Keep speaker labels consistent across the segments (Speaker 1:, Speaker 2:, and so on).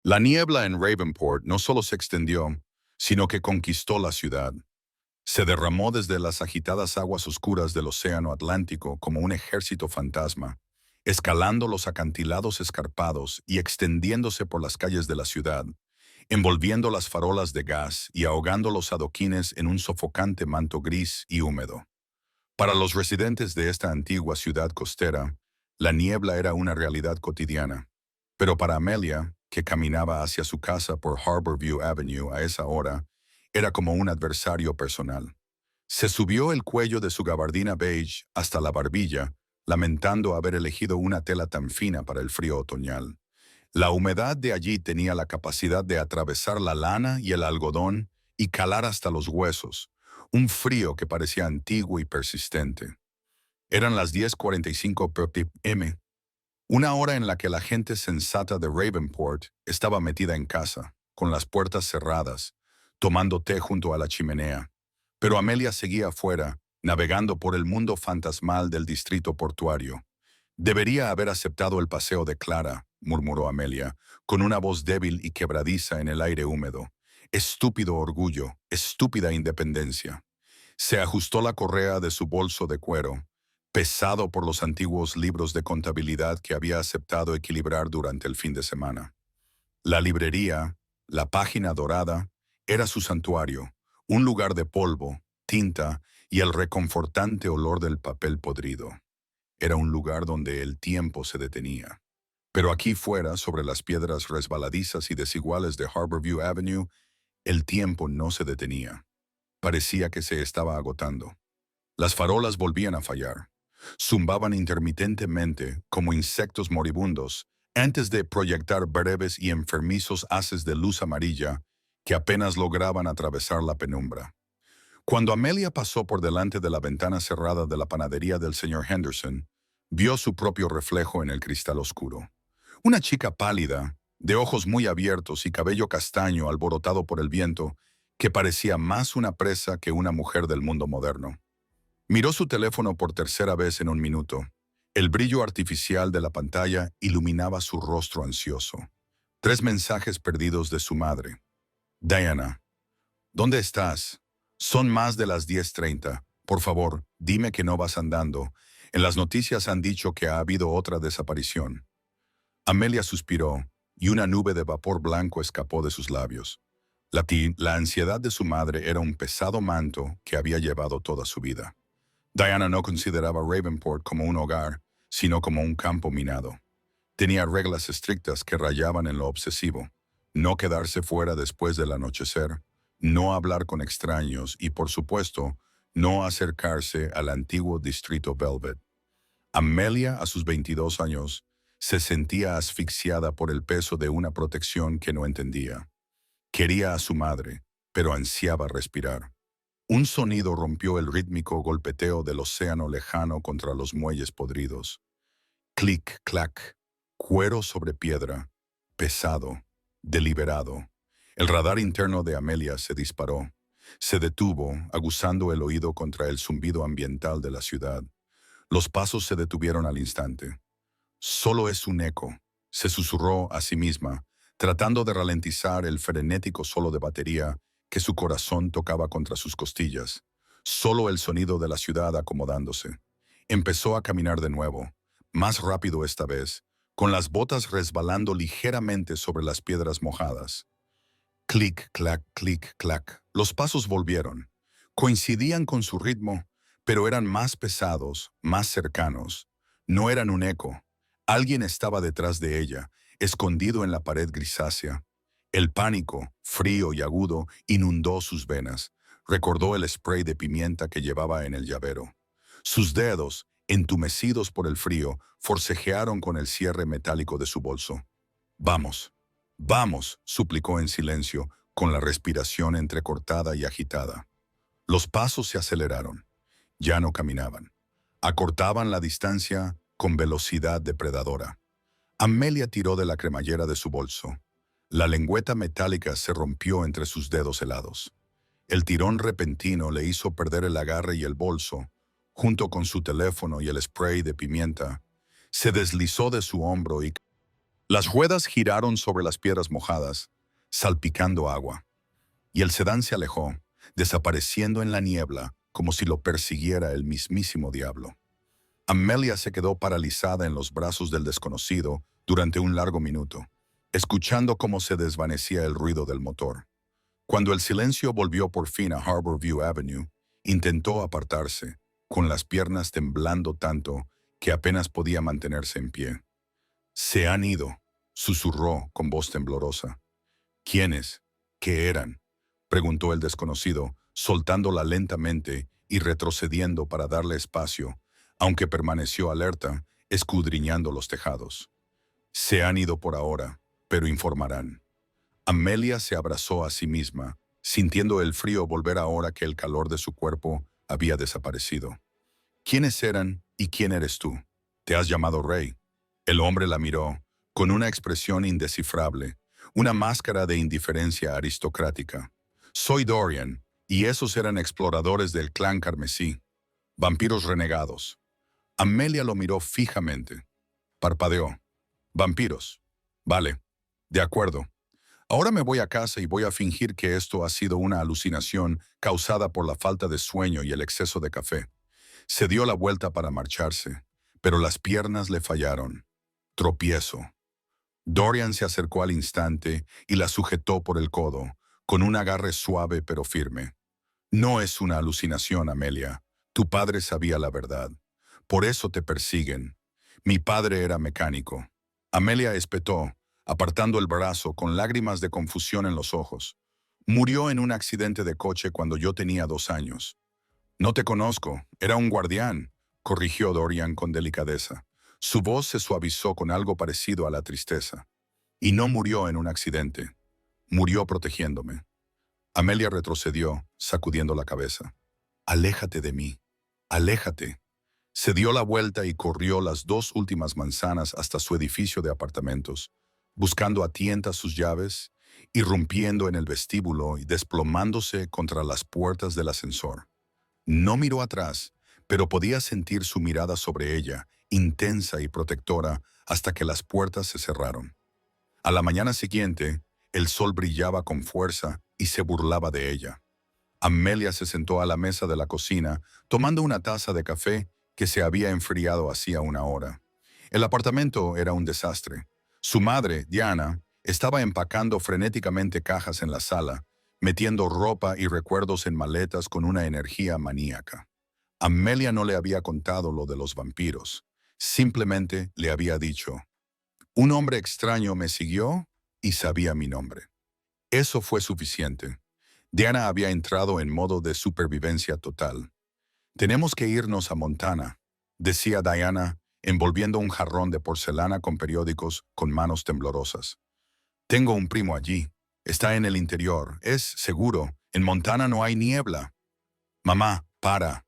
Speaker 1: La niebla en Ravenport no solo se extendió, sino que conquistó la ciudad. Se derramó desde las agitadas aguas oscuras del océano Atlántico como un ejército fantasma, escalando los acantilados escarpados y extendiéndose por las calles de la ciudad, envolviendo las farolas de gas y ahogando los adoquines en un sofocante manto gris y húmedo. Para los residentes de esta antigua ciudad costera, la niebla era una realidad cotidiana. Pero para Amelia, que caminaba hacia su casa por Harborview Avenue a esa hora, era como un adversario personal. Se subió el cuello de su gabardina beige hasta la barbilla, lamentando haber elegido una tela tan fina para el frío otoñal. La humedad de allí tenía la capacidad de atravesar la lana y el algodón y calar hasta los huesos, un frío que parecía antiguo y persistente. Eran las 10:45 p.m., una hora en la que la gente sensata de Ravenport estaba metida en casa, con las puertas cerradas, tomando té junto a la chimenea. Pero Amelia seguía afuera, navegando por el mundo fantasmal del distrito portuario. Debería haber aceptado el paseo de Clara, murmuró Amelia, con una voz débil y quebradiza en el aire húmedo. Estúpido orgullo, estúpida independencia. Se ajustó la correa de su bolso de cuero, pesado por los antiguos libros de contabilidad que había aceptado equilibrar durante el fin de semana. La librería, la página dorada, era su santuario, un lugar de polvo, tinta y el reconfortante olor del papel podrido. Era un lugar donde el tiempo se detenía. Pero aquí fuera, sobre las piedras resbaladizas y desiguales de Harborview Avenue, el tiempo no se detenía. Parecía que se estaba agotando. Las farolas volvían a fallar. Zumbaban intermitentemente, como insectos moribundos, antes de proyectar breves y enfermizos haces de luz amarilla que apenas lograban atravesar la penumbra. Cuando Amelia pasó por delante de la ventana cerrada de la panadería del señor Henderson, vio su propio reflejo en el cristal oscuro. Una chica pálida, de ojos muy abiertos y cabello castaño alborotado por el viento, que parecía más una presa que una mujer del mundo moderno. Miró su teléfono por tercera vez en un minuto. El brillo artificial de la pantalla iluminaba su rostro ansioso. 3 mensajes perdidos de su madre. Diana, ¿dónde estás? Son más de las 10:30. Por favor, dime que no vas andando. En las noticias han dicho que ha habido otra desaparición. Amelia suspiró, y una nube de vapor blanco escapó de sus labios. La ansiedad de su madre era un pesado manto que había llevado toda su vida. Diana no consideraba Ravenport como un hogar, sino como un campo minado. Tenía reglas estrictas que rayaban en lo obsesivo. No quedarse fuera después del anochecer, no hablar con extraños y, por supuesto, no acercarse al antiguo distrito Velvet. Amelia, a sus 22 años, se sentía asfixiada por el peso de una protección que no entendía. Quería a su madre, pero ansiaba respirar. Un sonido rompió el rítmico golpeteo del océano lejano contra los muelles podridos. Clic, clac, cuero sobre piedra, pesado, deliberado. El radar interno de Amelia se disparó. Se detuvo, aguzando el oído contra el zumbido ambiental de la ciudad. Los pasos se detuvieron al instante. Solo es un eco, se susurró a sí misma, tratando de ralentizar el frenético solo de batería que su corazón tocaba contra sus costillas. Solo el sonido de la ciudad acomodándose. Empezó a caminar de nuevo, más rápido esta vez, con las botas resbalando ligeramente sobre las piedras mojadas. Clic, clac, clic, clac. Los pasos volvieron. Coincidían con su ritmo, pero eran más pesados, más cercanos. No eran un eco. Alguien estaba detrás de ella, escondido en la pared grisácea. El pánico, frío y agudo, inundó sus venas. Recordó el spray de pimienta que llevaba en el llavero. Sus dedos, entumecidos por el frío, forcejearon con el cierre metálico de su bolso. Vamos. Vamos, suplicó en silencio, con la respiración entrecortada y agitada. Los pasos se aceleraron. Ya no caminaban. Acortaban la distancia con velocidad depredadora. Amelia tiró de la cremallera de su bolso. La lengüeta metálica se rompió entre sus dedos helados. El tirón repentino le hizo perder el agarre y el bolso, junto con su teléfono y el spray de pimienta. Se deslizó de su hombro y Las ruedas giraron sobre las piedras mojadas, salpicando agua, y el sedán se alejó, desapareciendo en la niebla como si lo persiguiera el mismísimo diablo. Amelia se quedó paralizada en los brazos del desconocido durante un largo minuto, escuchando cómo se desvanecía el ruido del motor. Cuando el silencio volvió por fin a Harborview Avenue, intentó apartarse, con las piernas temblando tanto que apenas podía mantenerse en pie. «Se han ido», susurró con voz temblorosa. «¿Quiénes? ¿Qué eran?», preguntó el desconocido, soltándola lentamente y retrocediendo para darle espacio, aunque permaneció alerta, escudriñando los tejados. «Se han ido por ahora, pero informarán». Amelia se abrazó a sí misma, sintiendo el frío volver ahora que el calor de su cuerpo había desaparecido. «¿Quiénes eran y quién eres tú? ¿Te has llamado Rey?». El hombre la miró, con una expresión indescifrable, una máscara de indiferencia aristocrática. «Soy Dorian, y esos eran exploradores del clan carmesí, vampiros renegados». Amelia lo miró fijamente. Parpadeó. «Vampiros. Vale. De acuerdo. Ahora me voy a casa y voy a fingir que esto ha sido una alucinación causada por la falta de sueño y el exceso de café». Se dio la vuelta para marcharse, pero las piernas le fallaron. Tropiezo. Dorian se acercó al instante y la sujetó por el codo, con un agarre suave pero firme. «No es una alucinación, Amelia. Tu padre sabía la verdad. Por eso te persiguen. Mi padre era mecánico». Amelia espetó, apartando el brazo con lágrimas de confusión en los ojos. «Murió en un accidente de coche cuando yo tenía 2 años». «No te conozco. Era un guardián», corrigió Dorian con delicadeza. Su voz se suavizó con algo parecido a la tristeza. «Y no murió en un accidente. Murió protegiéndome». Amelia retrocedió, sacudiendo la cabeza. «Aléjate de mí. Aléjate». Se dio la vuelta y corrió las 2 últimas manzanas hasta su edificio de apartamentos, buscando a tientas sus llaves, irrumpiendo en el vestíbulo y desplomándose contra las puertas del ascensor. No miró atrás, pero podía sentir su mirada sobre ella, intensa y protectora, hasta que las puertas se cerraron. A la mañana siguiente, el sol brillaba con fuerza y se burlaba de ella. Amelia se sentó a la mesa de la cocina, tomando una taza de café que se había enfriado hacía una hora. El apartamento era un desastre. Su madre, Diana, estaba empacando frenéticamente cajas en la sala, metiendo ropa y recuerdos en maletas con una energía maníaca. Amelia no le había contado lo de los vampiros. Simplemente le había dicho: «Un hombre extraño me siguió y sabía mi nombre». Eso fue suficiente. Diana había entrado en modo de supervivencia total. «Tenemos que irnos a Montana», decía Diana, envolviendo un jarrón de porcelana con periódicos con manos temblorosas. «Tengo un primo allí. Está en el interior. Es seguro. En Montana no hay niebla». «Mamá, para».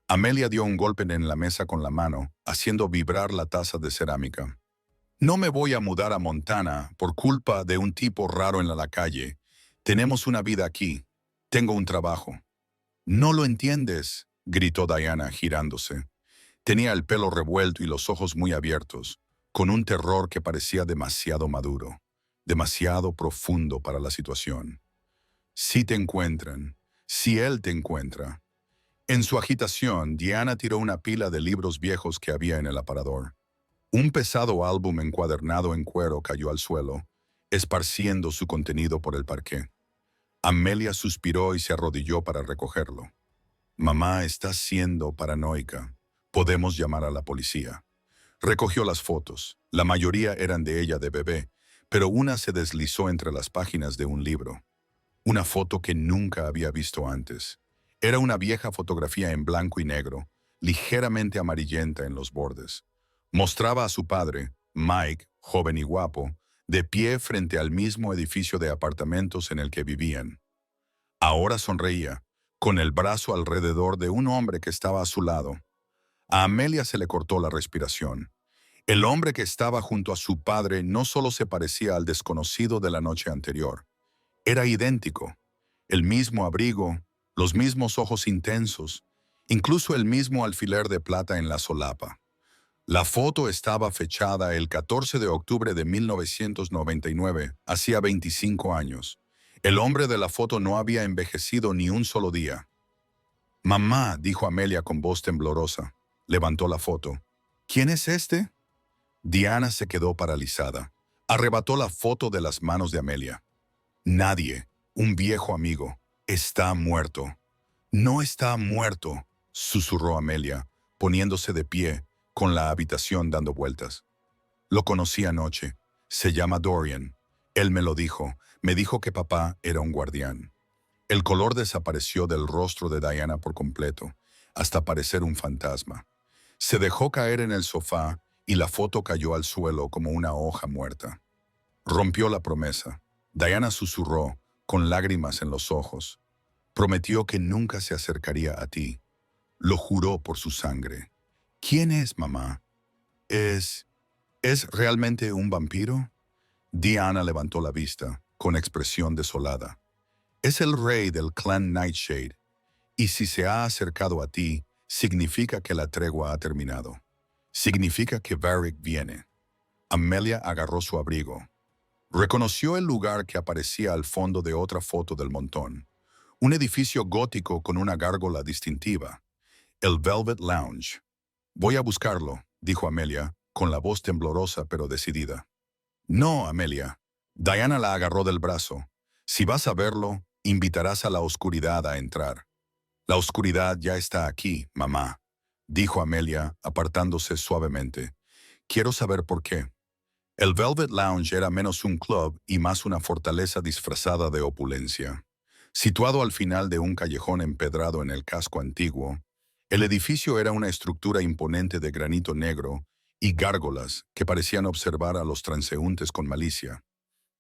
Speaker 1: Amelia dio un golpe en la mesa con la mano, haciendo vibrar la taza de cerámica. «No me voy a mudar a Montana por culpa de un tipo raro en la calle. Tenemos una vida aquí. Tengo un trabajo». «No lo entiendes», gritó Diana, girándose. Tenía el pelo revuelto y los ojos muy abiertos, con un terror que parecía demasiado maduro, demasiado profundo para la situación. «Si te encuentran, si él te encuentra». En su agitación, Diana tiró una pila de libros viejos que había en el aparador. Un pesado álbum encuadernado en cuero cayó al suelo, esparciendo su contenido por el parqué. Amelia suspiró y se arrodilló para recogerlo. «Mamá, estás siendo paranoica. Podemos llamar a la policía». Recogió las fotos. La mayoría eran de ella de bebé, pero una se deslizó entre las páginas de un libro. Una foto que nunca había visto antes. Era una vieja fotografía en blanco y negro, ligeramente amarillenta en los bordes. Mostraba a su padre, Mike, joven y guapo, de pie frente al mismo edificio de apartamentos en el que vivían. Ahora sonreía, con el brazo alrededor de un hombre que estaba a su lado. A Amelia se le cortó la respiración. El hombre que estaba junto a su padre no solo se parecía al desconocido de la noche anterior. Era idéntico. El mismo abrigo, los mismos ojos intensos, incluso el mismo alfiler de plata en la solapa. La foto estaba fechada el 14 de octubre de 1999, hacía 25 años. El hombre de la foto no había envejecido ni un solo día. Mamá, dijo Amelia con voz temblorosa. Levantó la foto. ¿Quién es este? Diana se quedó paralizada. Arrebató la foto de las manos de Amelia. Nadie, un viejo amigo, está muerto. No está muerto, susurró Amelia, poniéndose de pie, con la habitación dando vueltas. Lo conocí anoche. Se llama Dorian. Él me lo dijo. Me dijo que papá era un guardián. El color desapareció del rostro de Diana por completo, hasta parecer un fantasma. Se dejó caer en el sofá y la foto cayó al suelo como una hoja muerta. Rompió la promesa. Diana susurró, con lágrimas en los ojos. Prometió que nunca se acercaría a ti. Lo juró por su sangre. ¿Quién es, mamá? ¿Es realmente un vampiro? Diana levantó la vista, con expresión desolada. Es el rey del clan Nightshade, y si se ha acercado a ti, significa que la tregua ha terminado. Significa que Varric viene. Amelia agarró su abrigo. Reconoció el lugar que aparecía al fondo de otra foto del montón. Un edificio gótico con una gárgola distintiva. El Velvet Lounge. Voy a buscarlo, dijo Amelia, con la voz temblorosa pero decidida. No, Amelia. Diana la agarró del brazo. Si vas a verlo, invitarás a la oscuridad a entrar. La oscuridad ya está aquí, mamá, dijo Amelia, apartándose suavemente. Quiero saber por qué. El Velvet Lounge era menos un club y más una fortaleza disfrazada de opulencia. Situado al final de un callejón empedrado en el casco antiguo, el edificio era una estructura imponente de granito negro y gárgolas que parecían observar a los transeúntes con malicia.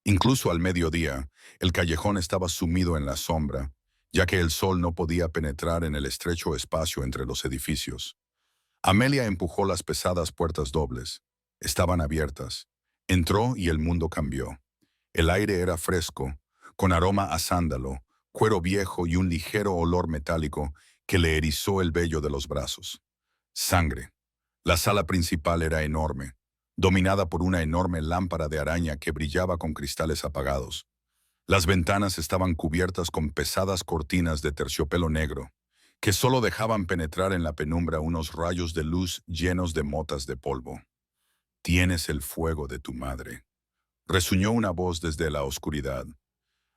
Speaker 1: Incluso al mediodía, el callejón estaba sumido en la sombra, ya que el sol no podía penetrar en el estrecho espacio entre los edificios. Amelia empujó las pesadas puertas dobles. Estaban abiertas. Entró y el mundo cambió. El aire era fresco, con aroma a sándalo, cuero viejo y un ligero olor metálico que le erizó el vello de los brazos. Sangre. La sala principal era enorme, dominada por una enorme lámpara de araña que brillaba con cristales apagados. Las ventanas estaban cubiertas con pesadas cortinas de terciopelo negro, que solo dejaban penetrar en la penumbra unos rayos de luz llenos de motas de polvo. «Tienes el fuego de tu madre», resuñó una voz desde la oscuridad.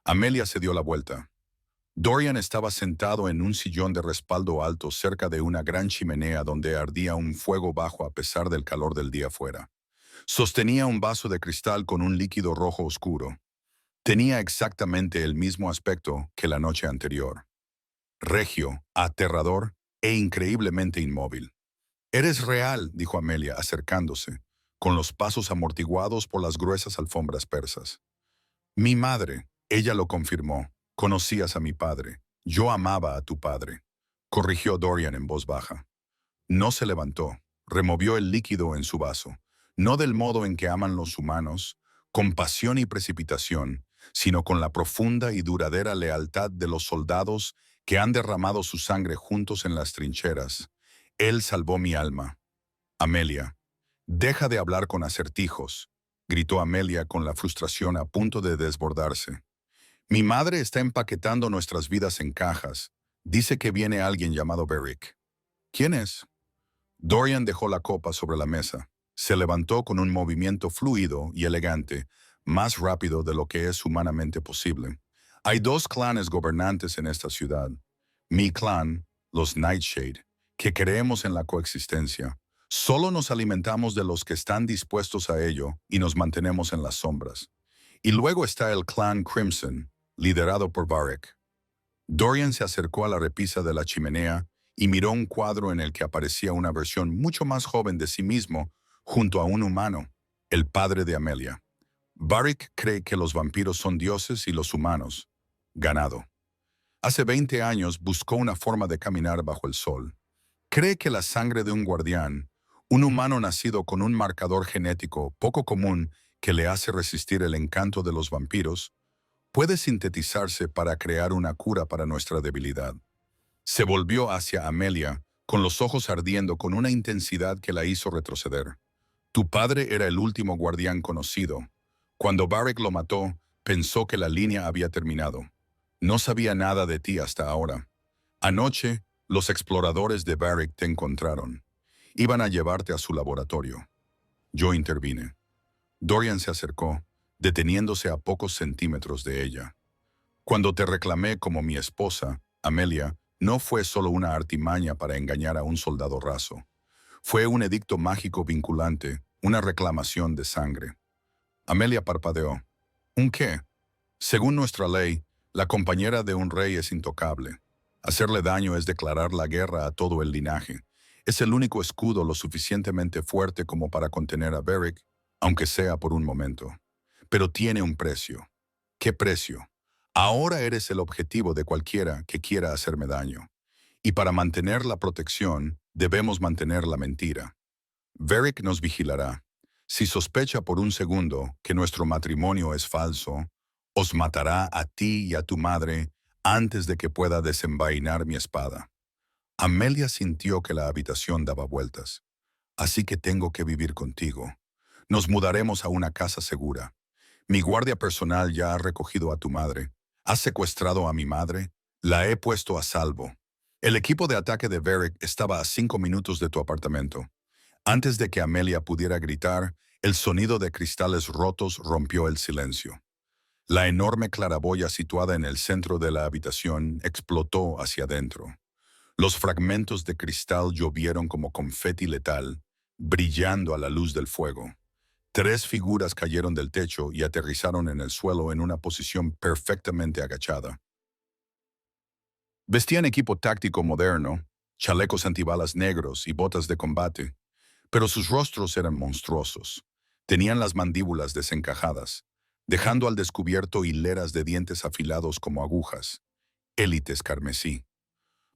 Speaker 1: Amelia se dio la vuelta. Dorian estaba sentado en un sillón de respaldo alto cerca de una gran chimenea donde ardía un fuego bajo a pesar del calor del día fuera. Sostenía un vaso de cristal con un líquido rojo oscuro. Tenía exactamente el mismo aspecto que la noche anterior. Regio, aterrador e increíblemente inmóvil. «Eres real», dijo Amelia, acercándose, con los pasos amortiguados por las gruesas alfombras persas. «Mi madre», ella lo confirmó. «Conocías a mi padre. Yo amaba a tu padre», corrigió Dorian en voz baja. No se levantó. Removió el líquido en su vaso. No del modo en que aman los humanos, con pasión y precipitación, sino con la profunda y duradera lealtad de los soldados que han derramado su sangre juntos en las trincheras. Él salvó mi alma. «Amelia, deja de hablar con acertijos», gritó Amelia con la frustración a punto de desbordarse. «Mi madre está empaquetando nuestras vidas en cajas. Dice que viene alguien llamado Varric». «¿Quién es?» Dorian dejó la copa sobre la mesa. Se levantó con un movimiento fluido y elegante, más rápido de lo que es humanamente posible. «Hay dos clanes gobernantes en esta ciudad. Mi clan, los Nightshade, que creemos en la coexistencia. Solo nos alimentamos de los que están dispuestos a ello y nos mantenemos en las sombras. Y luego está el clan Crimson, liderado por Varric». Dorian se acercó a la repisa de la chimenea y miró un cuadro en el que aparecía una versión mucho más joven de sí mismo junto a un humano, el padre de Amelia. «Varric cree que los vampiros son dioses y los humanos, ganado. Hace 20 años buscó una forma de caminar bajo el sol. Cree que la sangre de un guardián, un humano nacido con un marcador genético poco común que le hace resistir el encanto de los vampiros, puede sintetizarse para crear una cura para nuestra debilidad». Se volvió hacia Amelia con los ojos ardiendo con una intensidad que la hizo retroceder. Tu padre era el último guardián conocido. Cuando Varric lo mató, pensó que la línea había terminado. No sabía nada de ti hasta ahora. Anoche, los exploradores de Varric te encontraron. Iban a llevarte a su laboratorio. Yo intervine. Dorian se acercó, deteniéndose a pocos centímetros de ella. Cuando te reclamé como mi esposa, Amelia, no fue solo una artimaña para engañar a un soldado raso. Fue un edicto mágico vinculante, una reclamación de sangre. Amelia parpadeó. ¿Un qué? Según nuestra ley, la compañera de un rey es intocable. Hacerle daño es declarar la guerra a todo el linaje. Es el único escudo lo suficientemente fuerte como para contener a Beric, aunque sea por un momento. Pero tiene un precio. ¿Qué precio? Ahora eres el objetivo de cualquiera que quiera hacerme daño. Y para mantener la protección, debemos mantener la mentira. Beric nos vigilará. Si sospecha por un segundo que nuestro matrimonio es falso, os matará a ti y a tu madre antes de que pueda desenvainar mi espada. Amelia sintió que la habitación daba vueltas. Así que tengo que vivir contigo. Nos mudaremos a una casa segura. Mi guardia personal ya ha recogido a tu madre. Has secuestrado a mi madre. La he puesto a salvo. El equipo de ataque de Beric estaba a 5 minutos de tu apartamento. Antes de que Amelia pudiera gritar, el sonido de cristales rotos rompió el silencio. La enorme claraboya situada en el centro de la habitación explotó hacia adentro. Los fragmentos de cristal llovieron como confeti letal, brillando a la luz del fuego. 3 figuras cayeron del techo y aterrizaron en el suelo en una posición perfectamente agachada. Vestían equipo táctico moderno, chalecos antibalas negros y botas de combate, pero sus rostros eran monstruosos. Tenían las mandíbulas desencajadas, dejando al descubierto hileras de dientes afilados como agujas, élites carmesí.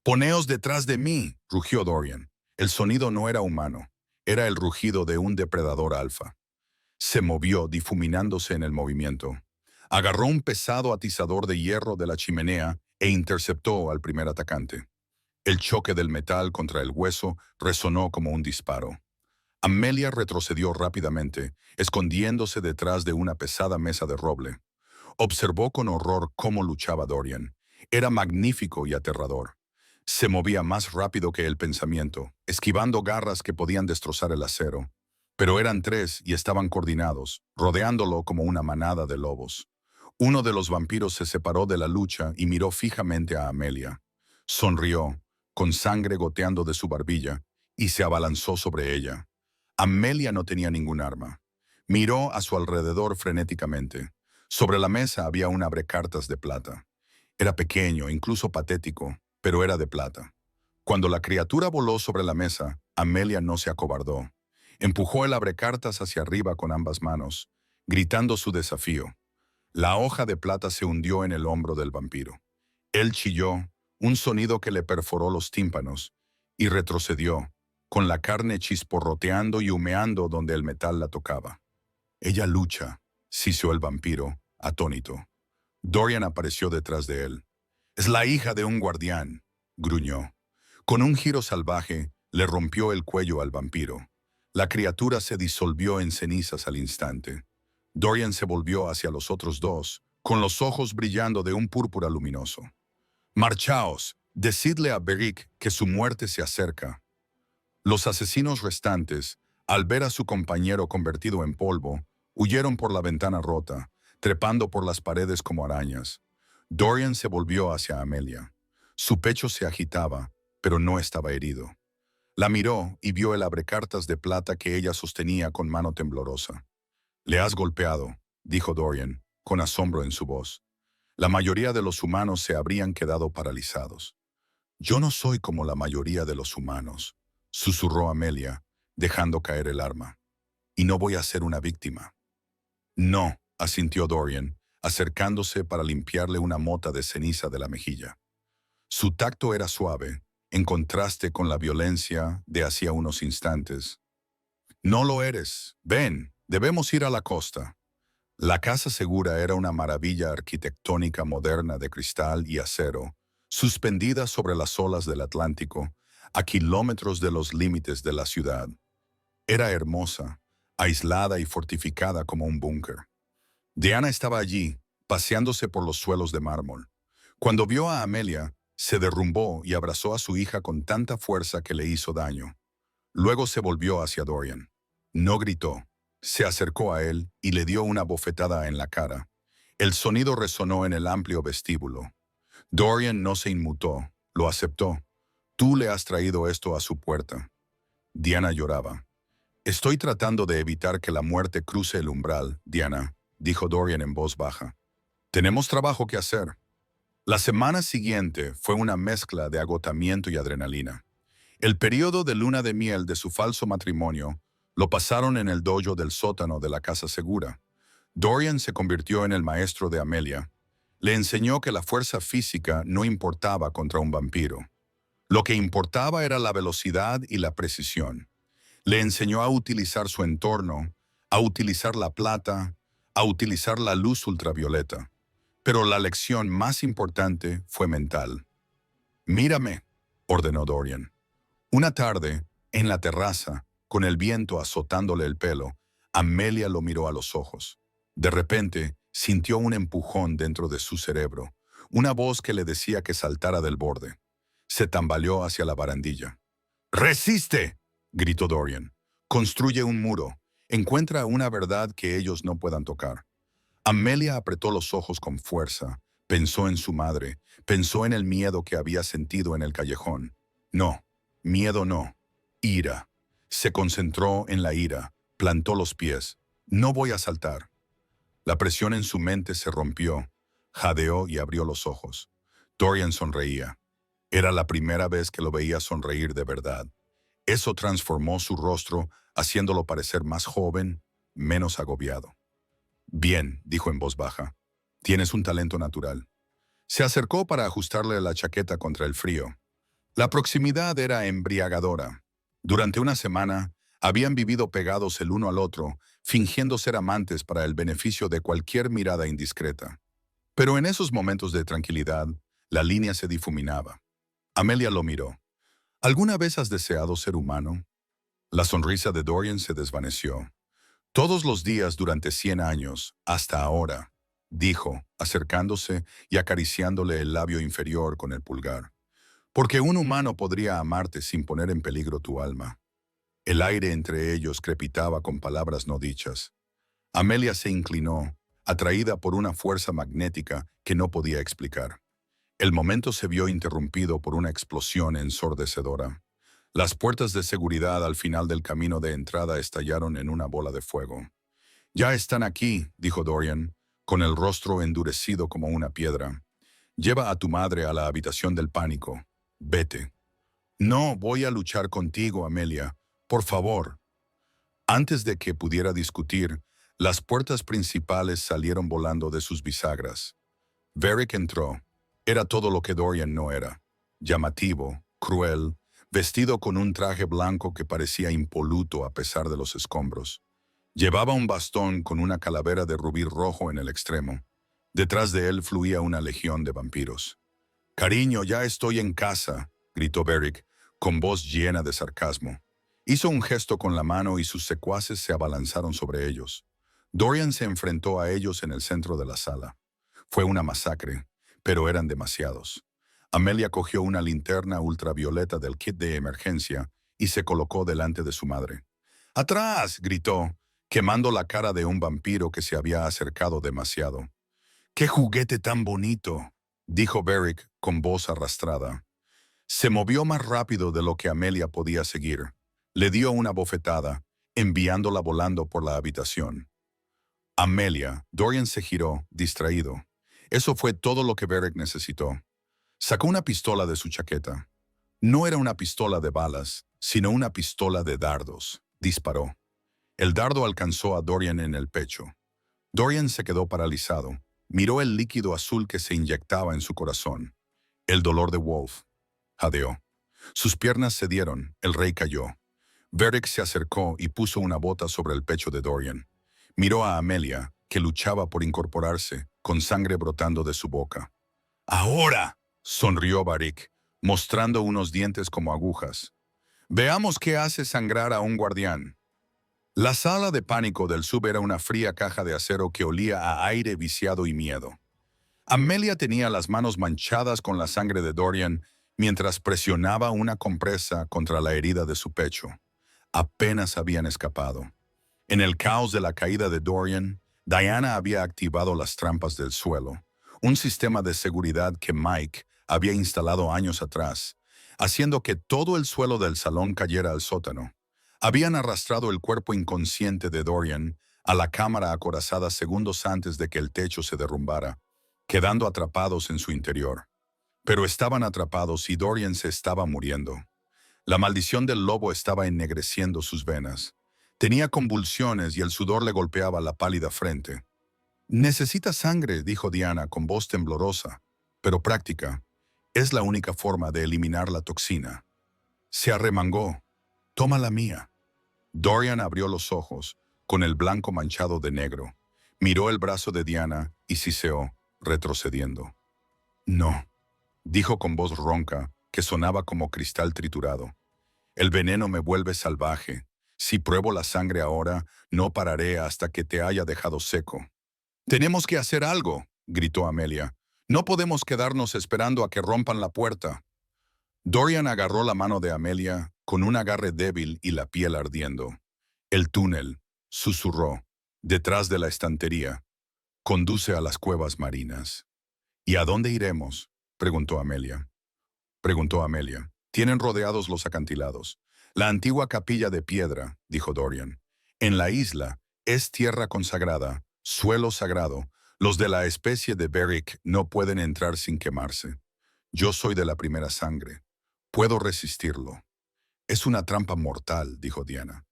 Speaker 1: «Poneos detrás de mí», rugió Dorian. El sonido no era humano, era el rugido de un depredador alfa. Se movió, difuminándose en el movimiento. Agarró un pesado atizador de hierro de la chimenea e interceptó al primer atacante. El choque del metal contra el hueso resonó como un disparo. Amelia retrocedió rápidamente, escondiéndose detrás de una pesada mesa de roble. Observó con horror cómo luchaba Dorian. Era magnífico y aterrador. Se movía más rápido que el pensamiento, esquivando garras que podían destrozar el acero. Pero eran 3 y estaban coordinados, rodeándolo como una manada de lobos. Uno de los vampiros se separó de la lucha y miró fijamente a Amelia. Sonrió, con sangre goteando de su barbilla, y se abalanzó sobre ella. Amelia no tenía ningún arma. Miró a su alrededor frenéticamente. Sobre la mesa había un abrecartas de plata. Era pequeño, incluso patético, pero era de plata. Cuando la criatura voló sobre la mesa, Amelia no se acobardó. Empujó el abrecartas hacia arriba con ambas manos, gritando su desafío. La hoja de plata se hundió en el hombro del vampiro. Él chilló, un sonido que le perforó los tímpanos, y retrocedió, con la carne chisporroteando y humeando donde el metal la tocaba. «Ella lucha», siseó el vampiro, atónito. Dorian apareció detrás de él. «Es la hija de un guardián», gruñó. Con un giro salvaje, le rompió el cuello al vampiro. La criatura se disolvió en cenizas al instante. Dorian se volvió hacia los otros 2, con los ojos brillando de un púrpura luminoso. «Marchaos, decidle a Beric que su muerte se acerca». Los asesinos restantes, al ver a su compañero convertido en polvo, huyeron por la ventana rota, trepando por las paredes como arañas. Dorian se volvió hacia Amelia. Su pecho se agitaba, pero no estaba herido. La miró y vio el abrecartas de plata que ella sostenía con mano temblorosa. «Le has golpeado», dijo Dorian, con asombro en su voz. La mayoría de los humanos se habrían quedado paralizados. «Yo no soy como la mayoría de los humanos», susurró Amelia, dejando caer el arma. «Y no voy a ser una víctima». «No», asintió Dorian, acercándose para limpiarle una mota de ceniza de la mejilla. Su tacto era suave, en contraste con la violencia de hacía unos instantes. «No lo eres. Ven, debemos ir a la costa». La casa segura era una maravilla arquitectónica moderna de cristal y acero, suspendida sobre las olas del Atlántico, a kilómetros de los límites de la ciudad. Era hermosa, aislada y fortificada como un búnker. Diana estaba allí, paseándose por los suelos de mármol. Cuando vio a Amelia, se derrumbó y abrazó a su hija con tanta fuerza que le hizo daño. Luego se volvió hacia Dorian. No gritó. Se acercó a él y le dio una bofetada en la cara. El sonido resonó en el amplio vestíbulo. Dorian no se inmutó, lo aceptó. Tú le has traído esto a su puerta. Diana lloraba. Estoy tratando de evitar que la muerte cruce el umbral, Diana, dijo Dorian en voz baja. Tenemos trabajo que hacer. La semana siguiente fue una mezcla de agotamiento y adrenalina. El período de luna de miel de su falso matrimonio lo pasaron en el dojo del sótano de la casa segura. Dorian se convirtió en el maestro de Amelia. Le enseñó que la fuerza física no importaba contra un vampiro. Lo que importaba era la velocidad y la precisión. Le enseñó a utilizar su entorno, a utilizar la plata, a utilizar la luz ultravioleta. Pero la lección más importante fue mental. «Mírame», ordenó Dorian. Una tarde, en la terraza, con el viento azotándole el pelo, Amelia lo miró a los ojos. De repente, sintió un empujón dentro de su cerebro, una voz que le decía que saltara del borde. Se tambaleó hacia la barandilla. «¡Resiste!», gritó Dorian. «Construye un muro. Encuentra una verdad que ellos no puedan tocar». Amelia apretó los ojos con fuerza. Pensó en su madre. Pensó en el miedo que había sentido en el callejón. No, miedo no. Ira. Se concentró en la ira. Plantó los pies. «No voy a saltar». La presión en su mente se rompió. Jadeó y abrió los ojos. Dorian sonreía. Era la primera vez que lo veía sonreír de verdad. Eso transformó su rostro, haciéndolo parecer más joven, menos agobiado. «Bien», dijo en voz baja. «Tienes un talento natural». Se acercó para ajustarle la chaqueta contra el frío. La proximidad era embriagadora. Durante una semana, habían vivido pegados el uno al otro, fingiendo ser amantes para el beneficio de cualquier mirada indiscreta. Pero en esos momentos de tranquilidad, la línea se difuminaba. Amelia lo miró. «¿Alguna vez has deseado ser humano?». La sonrisa de Dorian se desvaneció. «Todos los días durante 100 años, hasta ahora», dijo, acercándose y acariciándole el labio inferior con el pulgar. «Porque un humano podría amarte sin poner en peligro tu alma». El aire entre ellos crepitaba con palabras no dichas. Amelia se inclinó, atraída por una fuerza magnética que no podía explicar. El momento se vio interrumpido por una explosión ensordecedora. Las puertas de seguridad al final del camino de entrada estallaron en una bola de fuego. «Ya están aquí», dijo Dorian, con el rostro endurecido como una piedra. «Lleva a tu madre a la habitación del pánico. Vete». «No, voy a luchar contigo, Amelia. Por favor». Antes de que pudiera discutir, las puertas principales salieron volando de sus bisagras. Varric entró. Era todo lo que Dorian no era. Llamativo, cruel, vestido con un traje blanco que parecía impoluto a pesar de los escombros. Llevaba un bastón con una calavera de rubí rojo en el extremo. Detrás de él fluía una legión de vampiros. «Cariño, ya estoy en casa», gritó Varric, con voz llena de sarcasmo. Hizo un gesto con la mano y sus secuaces se abalanzaron sobre ellos. Dorian se enfrentó a ellos en el centro de la sala. Fue una masacre, pero eran demasiados. Amelia cogió una linterna ultravioleta del kit de emergencia y se colocó delante de su madre. «¡Atrás!», gritó, quemando la cara de un vampiro que se había acercado demasiado. «¡Qué juguete tan bonito!», dijo Varric con voz arrastrada. Se movió más rápido de lo que Amelia podía seguir. Le dio una bofetada, enviándola volando por la habitación. «Amelia», Dorian se giró, distraído. Eso fue todo lo que Varric necesitó. Sacó una pistola de su chaqueta. No era una pistola de balas, sino una pistola de dardos. Disparó. El dardo alcanzó a Dorian en el pecho. Dorian se quedó paralizado. Miró el líquido azul que se inyectaba en su corazón. El dolor de Wolf. Jadeó. Sus piernas cedieron. El rey cayó. Varric se acercó y puso una bota sobre el pecho de Dorian. Miró a Amelia, que luchaba por incorporarse, con sangre brotando de su boca. «¡Ahora!», sonrió Varric. mostrando unos dientes como agujas. Veamos qué hace sangrar a un guardián. La sala de pánico del sub era una fría caja de acero que olía a aire viciado y miedo. Amelia tenía las manos manchadas con la sangre de Dorian mientras presionaba una compresa contra la herida de su pecho. Apenas habían escapado. En el caos de la caída de Dorian, Diana había activado las trampas del suelo, un sistema de seguridad que Mike había instalado años atrás, haciendo que todo el suelo del salón cayera al sótano. Habían arrastrado el cuerpo inconsciente de Dorian a la cámara acorazada segundos antes de que el techo se derrumbara, quedando atrapados en su interior. Pero estaban atrapados y Dorian se estaba muriendo. La maldición del lobo estaba ennegreciendo sus venas. Tenía convulsiones y el sudor le golpeaba la pálida frente. «Necesita sangre», dijo Diana con voz temblorosa, pero práctica. «Es la única forma de eliminar la toxina». Se arremangó. «Toma la mía». Dorian abrió los ojos, con el blanco manchado de negro. Miró el brazo de Diana y siseó, retrocediendo. «No», dijo con voz ronca, que sonaba como cristal triturado. «El veneno me vuelve salvaje. Si pruebo la sangre ahora, no pararé hasta que te haya dejado seco». «Tenemos que hacer algo», gritó Amelia. «No podemos quedarnos esperando a que rompan la puerta». Dorian agarró la mano de Amelia con un agarre débil y la piel ardiendo. «El túnel», susurró, «detrás de la estantería. Conduce a las cuevas marinas». «¿Y a dónde iremos?», preguntó Amelia. «Tienen rodeados los acantilados. La antigua capilla de piedra», dijo Dorian. «En la isla es tierra consagrada, suelo sagrado. Los de la especie de Beric no pueden entrar sin quemarse. Yo soy de la primera sangre. Puedo resistirlo». «Es una trampa mortal», dijo Diana.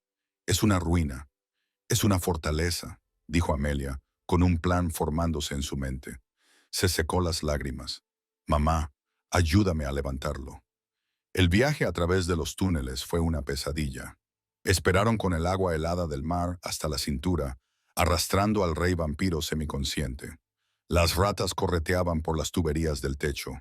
Speaker 1: «Es una ruina. Es una fortaleza», dijo Amelia, con un plan formándose en su mente. Se secó las lágrimas. «Mamá, ayúdame a levantarlo». El viaje a través de los túneles fue una pesadilla. Esperaron con el agua helada del mar hasta la cintura, arrastrando al rey vampiro semiconsciente. Las ratas correteaban por las tuberías del techo.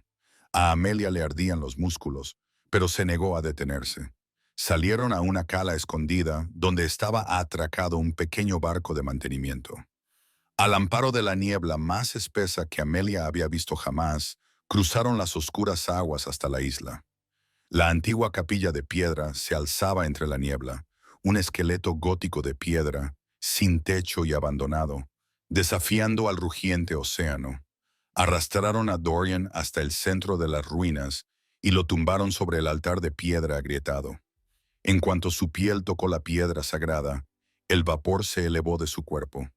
Speaker 1: A Amelia le ardían los músculos, pero se negó a detenerse. Salieron a una cala escondida donde estaba atracado un pequeño barco de mantenimiento. Al amparo de la niebla más espesa que Amelia había visto jamás, cruzaron las oscuras aguas hasta la isla. La antigua capilla de piedra se alzaba entre la niebla, un esqueleto gótico de piedra, sin techo y abandonado, desafiando al rugiente océano. Arrastraron a Dorian hasta el centro de las ruinas y lo tumbaron sobre el altar de piedra agrietado. En cuanto su piel tocó la piedra sagrada, el vapor se elevó de su cuerpo.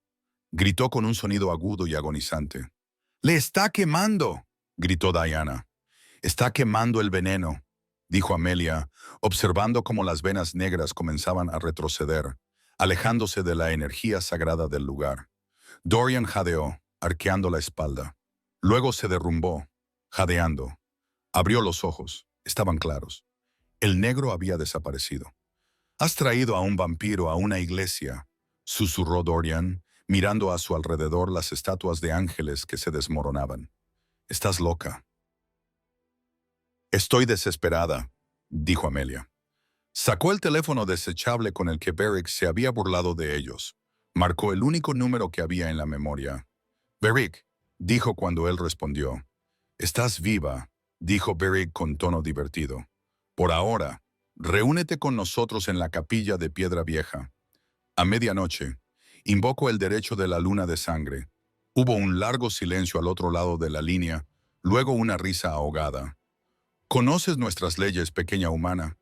Speaker 1: Gritó con un sonido agudo y agonizante. «¡Le está quemando!», gritó Diana. «Está quemando el veneno», dijo Amelia, observando cómo las venas negras comenzaban a retroceder, alejándose de la energía sagrada del lugar. Dorian jadeó, arqueando la espalda. Luego se derrumbó, jadeando. Abrió los ojos. Estaban claros. El negro había desaparecido. «Has traído a un vampiro a una iglesia», susurró Dorian, mirando a su alrededor las estatuas de ángeles que se desmoronaban. «Estás loca». «Estoy desesperada», dijo Amelia. Sacó el teléfono desechable con el que Beric se había burlado de ellos. Marcó el único número que había en la memoria. «Beric», dijo cuando él respondió. «Estás viva», dijo Beric con tono divertido. «Por ahora, reúnete con nosotros en la capilla de piedra vieja. A medianoche, invoco el derecho de la luna de sangre». Hubo un largo silencio al otro lado de la línea, luego una risa ahogada. «¿Conoces nuestras leyes, pequeña humana?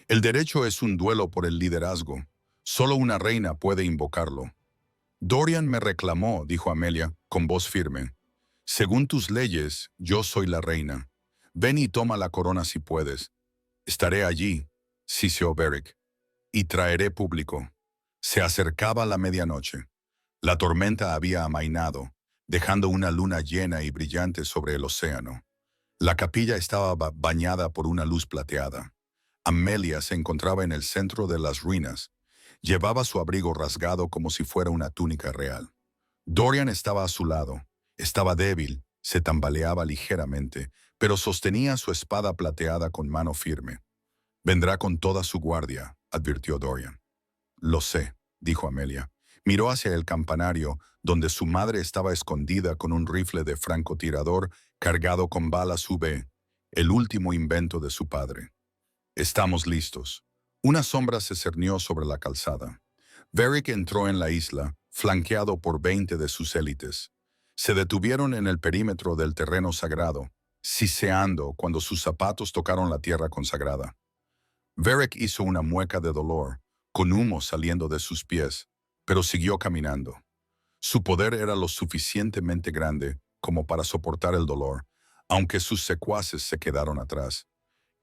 Speaker 1: El derecho es un duelo por el liderazgo. Solo una reina puede invocarlo». «Dorian me reclamó», dijo Amelia, con voz firme. «Según tus leyes, yo soy la reina. Ven y toma la corona si puedes». «Estaré allí», siseó Beric, «y traeré público». Se acercaba la medianoche. La tormenta había amainado, dejando una luna llena y brillante sobre el océano. La capilla estaba bañada por una luz plateada. Amelia se encontraba en el centro de las ruinas. Llevaba su abrigo rasgado como si fuera una túnica real. Dorian estaba a su lado. Estaba débil, se tambaleaba ligeramente, pero sostenía su espada plateada con mano firme. «Vendrá con toda su guardia», advirtió Dorian. «Lo sé», dijo Amelia. Miró hacia el campanario, donde su madre estaba escondida con un rifle de francotirador cargado con balas UV, el último invento de su padre. «Estamos listos». Una sombra se cernió sobre la calzada. Varric entró en la isla, flanqueado por 20 de sus élites. Se detuvieron en el perímetro del terreno sagrado, siseando cuando sus zapatos tocaron la tierra consagrada. Varric hizo una mueca de dolor, con humo saliendo de sus pies, pero siguió caminando. Su poder era lo suficientemente grande como para soportar el dolor, aunque sus secuaces se quedaron atrás.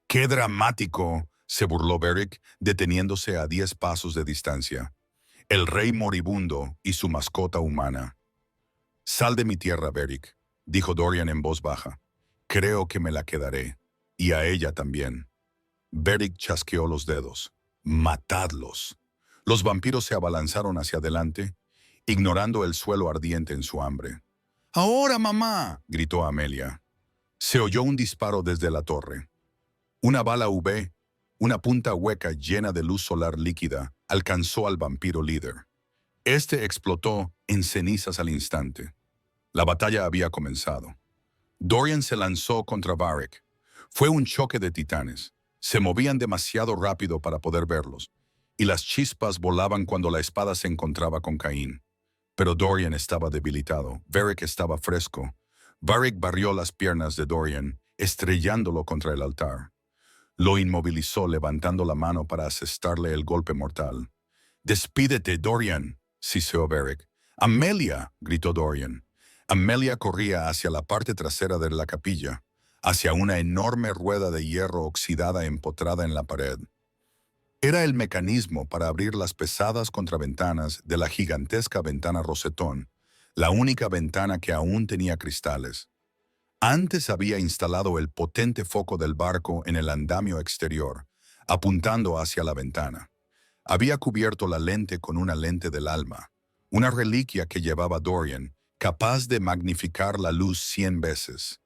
Speaker 1: ¡Qué dramático!, se burló Varric, deteniéndose a 10 pasos de distancia. El rey moribundo y su mascota humana. «Sal de mi tierra, Varric», dijo Dorian en voz baja. «Creo que me la quedaré, y a ella también». Varric chasqueó los dedos. «Matadlos». Los vampiros se abalanzaron hacia adelante, ignorando el suelo ardiente en su hambre. «¡Ahora, mamá!», gritó Amelia. Se oyó un disparo desde la torre. Una bala UV, una punta hueca llena de luz solar líquida, alcanzó al vampiro líder. Este explotó en cenizas al instante. La batalla había comenzado. Dorian se lanzó contra Varric. Fue un choque de titanes. Se movían demasiado rápido para poder verlos, y las chispas volaban cuando la espada se encontraba con Caín. Pero Dorian estaba debilitado. Varric estaba fresco. Varric barrió las piernas de Dorian, estrellándolo contra el altar. Lo inmovilizó levantando la mano para asestarle el golpe mortal. «¡Despídete, Dorian!», siseó Varric. «¡Amelia!», gritó Dorian. Amelia corría hacia la parte trasera de la capilla, hacia una enorme rueda de hierro oxidada empotrada en la pared. Era el mecanismo para abrir las pesadas contraventanas de la gigantesca ventana rosetón, la única ventana que aún tenía cristales. Antes había instalado el potente foco del barco en el andamio exterior, apuntando hacia la ventana. Había cubierto la lente con una lente del alma, una reliquia que llevaba Dorian, capaz de magnificar la luz 100 veces.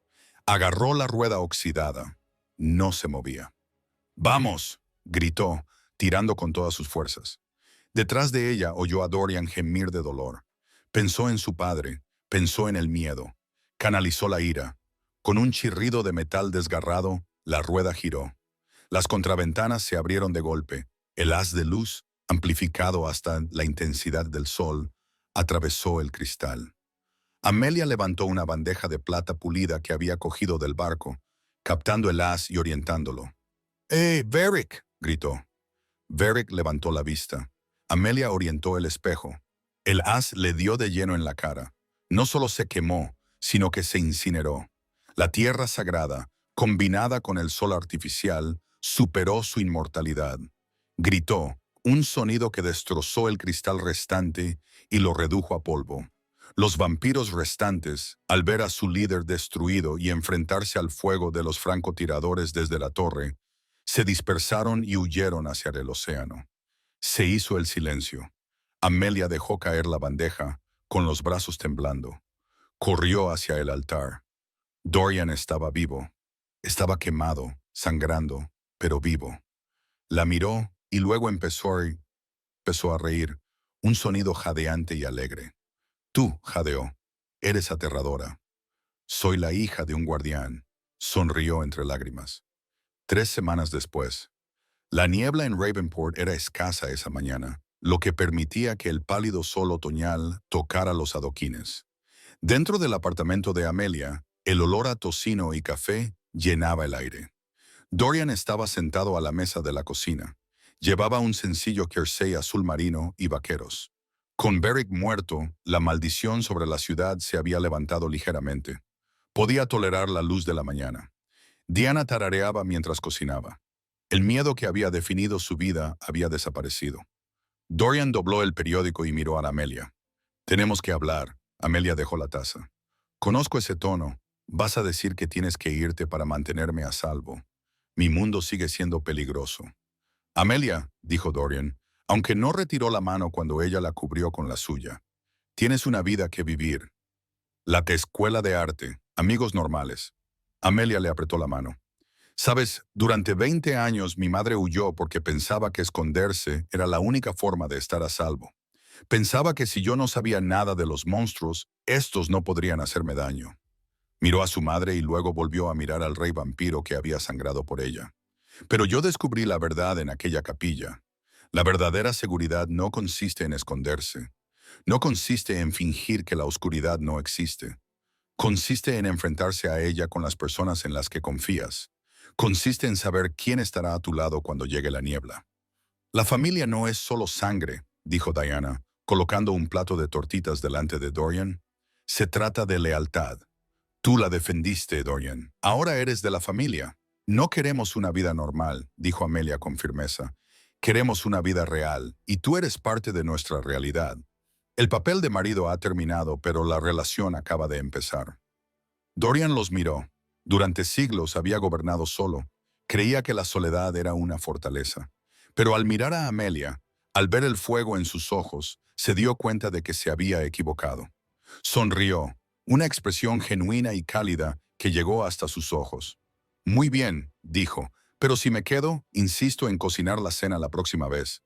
Speaker 1: Agarró la rueda oxidada. No se movía. «¡Vamos!», gritó, tirando con todas sus fuerzas. Detrás de ella oyó a Dorian gemir de dolor. Pensó en su padre, pensó en el miedo. Canalizó la ira. Con un chirrido de metal desgarrado, la rueda giró. Las contraventanas se abrieron de golpe. El haz de luz, amplificado hasta la intensidad del sol, atravesó el cristal. Amelia levantó una bandeja de plata pulida que había cogido del barco, captando el haz y orientándolo. Varric!, gritó. Varric levantó la vista. Amelia orientó el espejo. El haz le dio de lleno en la cara. No solo se quemó, sino que se incineró. La tierra sagrada, combinada con el sol artificial, superó su inmortalidad. Gritó, un sonido que destrozó el cristal restante y lo redujo a polvo. Los vampiros restantes, al ver a su líder destruido y enfrentarse al fuego de los francotiradores desde la torre, se dispersaron y huyeron hacia el océano. Se hizo el silencio. Amelia dejó caer la bandeja, con los brazos temblando. Corrió hacia el altar. Dorian estaba vivo. Estaba quemado, sangrando, pero vivo. La miró y luego empezó a reír, un sonido jadeante y alegre. «Tú», jadeó, «eres aterradora». «Soy la hija de un guardián», sonrió entre lágrimas. 3 semanas después. La niebla en Ravenport era escasa esa mañana, lo que permitía que el pálido sol otoñal tocara los adoquines. Dentro del apartamento de Amelia, el olor a tocino y café llenaba el aire. Dorian estaba sentado a la mesa de la cocina. Llevaba un sencillo jersey azul marino y vaqueros. Con Varric muerto, la maldición sobre la ciudad se había levantado ligeramente. Podía tolerar la luz de la mañana. Diana tarareaba mientras cocinaba. El miedo que había definido su vida había desaparecido. Dorian dobló el periódico y miró a Amelia. «Tenemos que hablar». Amelia dejó la taza. «Conozco ese tono. Vas a decir que tienes que irte para mantenerme a salvo. Mi mundo sigue siendo peligroso». «Amelia», dijo Dorian, aunque no retiró la mano cuando ella la cubrió con la suya. «Tienes una vida que vivir. La escuela de arte, amigos normales. Amelia le apretó la mano. Sabes, durante 20 años mi madre huyó porque pensaba que esconderse era la única forma de estar a salvo. Pensaba que si yo no sabía nada de los monstruos, estos no podrían hacerme daño. Miró a su madre y luego volvió a mirar al rey vampiro que había sangrado por ella. Pero yo descubrí la verdad en aquella capilla. La verdadera seguridad no consiste en esconderse. No consiste en fingir que la oscuridad no existe. Consiste en enfrentarse a ella con las personas en las que confías. Consiste en saber quién estará a tu lado cuando llegue la niebla. La familia no es solo sangre, dijo Diana, colocando un plato de tortitas delante de Dorian. Se trata de lealtad. Tú la defendiste, Dorian. Ahora eres de la familia. No queremos una vida normal, dijo Amelia con firmeza. Queremos una vida real, y tú eres parte de nuestra realidad. El papel de marido ha terminado, pero la relación acaba de empezar. Dorian los miró. Durante siglos había gobernado solo. Creía que la soledad era una fortaleza. Pero al mirar a Amelia, al ver el fuego en sus ojos, se dio cuenta de que se había equivocado. Sonrió, una expresión genuina y cálida que llegó hasta sus ojos. Muy bien, dijo, pero si me quedo, insisto en cocinar la cena la próxima vez.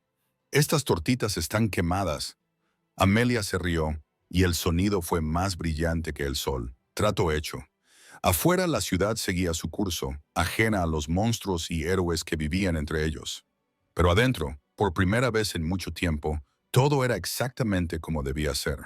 Speaker 1: Estas tortitas están quemadas. Amelia se rió, y el sonido fue más brillante que el sol. Trato hecho. Afuera la ciudad seguía su curso, ajena a los monstruos y héroes que vivían entre ellos. Pero adentro, por primera vez en mucho tiempo, todo era exactamente como debía ser.